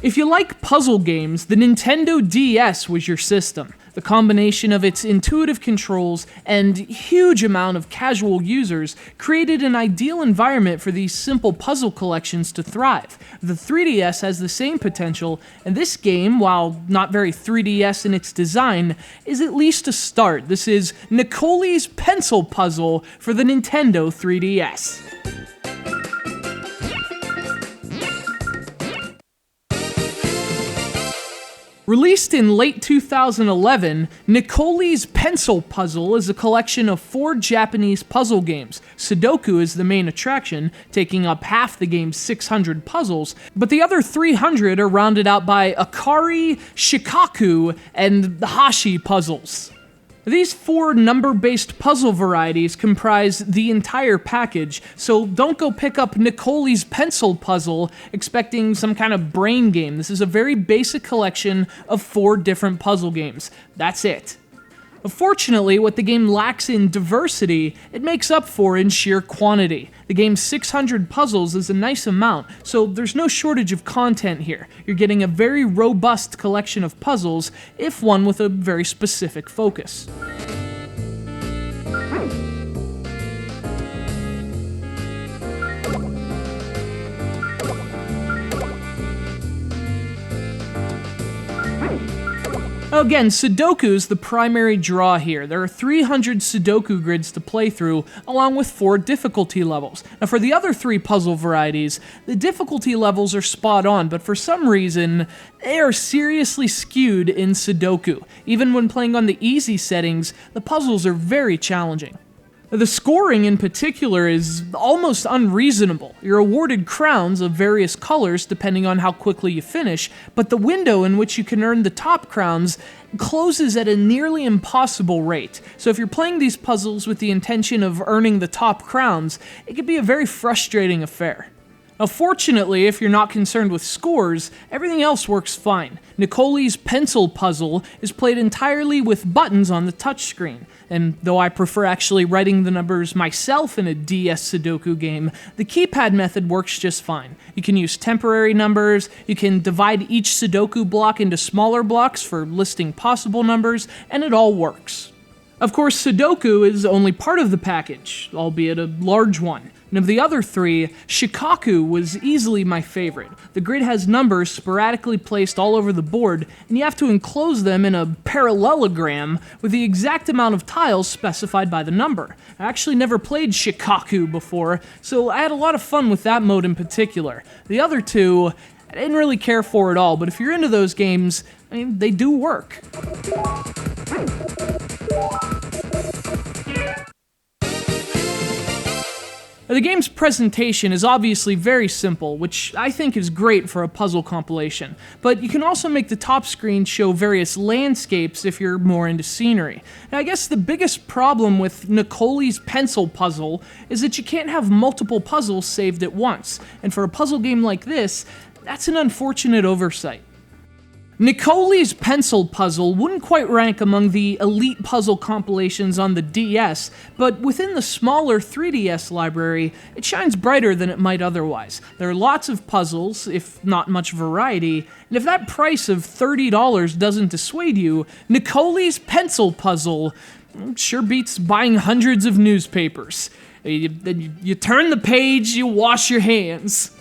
If you like puzzle games, the Nintendo DS was your system. The combination of its intuitive controls and huge amount of casual users created an ideal environment for these simple puzzle collections to thrive. The 3DS has the same potential, and this game, while not very 3DS in its design, is at least a start. This is NIKOLI'S Pencil Puzzle for the Nintendo 3DS. Released in late 2011, NIKOLI'S Pencil Puzzle is a collection of 4 Japanese puzzle games. Sudoku is the main attraction, taking up half the game's 600 puzzles, but the other 300 are rounded out by Akari, Shikaku, and Hashi puzzles. These 4 number-based puzzle varieties comprise the entire package, so don't go pick up NIKOLI'S Pencil Puzzle expecting some kind of brain game. This is a very basic collection of 4 different puzzle games. That's it. Fortunately, what the game lacks in diversity, it makes up for in sheer quantity. The game's 600 puzzles is a nice amount, so there's no shortage of content here. You're getting a very robust collection of puzzles, if one with a very specific focus. Again, Sudoku is the primary draw here. There are 300 Sudoku grids to play through, along with 4 difficulty levels. Now for the other 3 puzzle varieties, the difficulty levels are spot on, but for some reason, they are seriously skewed in Sudoku. Even when playing on the easy settings, the puzzles are very challenging. The scoring in particular is almost unreasonable. You're awarded crowns of various colors depending on how quickly you finish, but the window in which you can earn the top crowns closes at a nearly impossible rate. So if you're playing these puzzles with the intention of earning the top crowns, it can be a very frustrating affair. Now fortunately, if you're not concerned with scores, everything else works fine. NIKOLI'S Pencil Puzzle is played entirely with buttons on the touchscreen, and though I prefer actually writing the numbers myself in a DS Sudoku game, the keypad method works just fine. You can use temporary numbers, you can divide each Sudoku block into smaller blocks for listing possible numbers, and it all works. Of course, Sudoku is only part of the package, albeit a large one. And of the other 3, Shikaku was easily my favorite. The grid has numbers sporadically placed all over the board, and you have to enclose them in a parallelogram with the exact amount of tiles specified by the number. I actually never played Shikaku before, so I had a lot of fun with that mode in particular. The other 2, I didn't really care for at all, but if you're into those games, I mean, they do work. The game's presentation is obviously very simple, which I think is great for a puzzle compilation, but you can also make the top screen show various landscapes if you're more into scenery. Now, I guess the biggest problem with NIKOLI'S Pencil Puzzle is that you can't have multiple puzzles saved at once, and for a puzzle game like this, that's an unfortunate oversight. NIKOLI'S Pencil Puzzle wouldn't quite rank among the elite puzzle compilations on the DS, but within the smaller 3DS library, it shines brighter than it might otherwise. There are lots of puzzles, if not much variety, and if that price of $30 doesn't dissuade you, NIKOLI'S Pencil Puzzle sure beats buying hundreds of newspapers. You turn the page, you wash your hands.